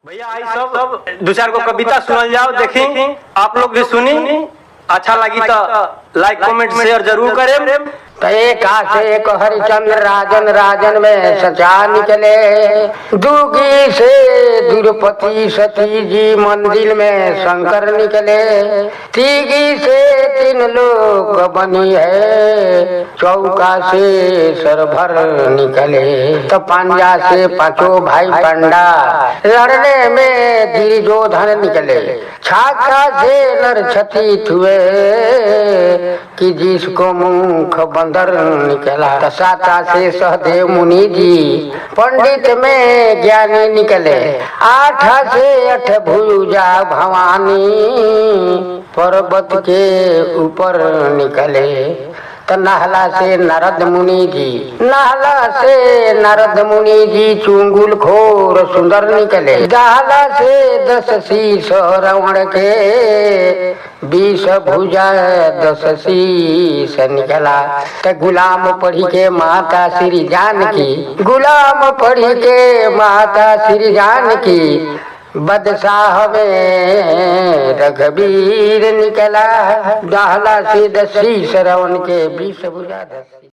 भैया आई सब दो चार को कविता सुनल जाओ, देखी आप लोग भी सुनी, अच्छा लगी तो लाइक कमेंट शेयर जरूर करें। तो एक एक हरिचंद्र राजन राजन में सचा निकले, दुगी से द्रुपति सती जी मंदिर में शंकर निकले, तीगी से तीन लोग बनी है, चौका से सरभर निकले। तो पंजा से पांचों भाई पंडा लड़ने में दुर्योधन निकले, छाका से नर क्षति हुए कि जिसको मुख बंदर निकला। साता से सहदेव मुनि जी पंडित में ज्ञानी निकले, आठा से अठ भुजा भवानी पर्वत के ऊपर निकले। तो नहला से नारद मुनि जी, नहला से नारद मुनि जी चुंगुल खोर सुंदर निकले, दहला से 10 शीश रावण के, 20 भुजा 10 शीश निकला। तो गुलाम पढ़ी के माता श्री जानकी, गुलाम पढ़ी के माता श्री जानकी, बदशाह में रघुवीर निकला, दहला से 10 शीश रावण के, 20 भुजा 10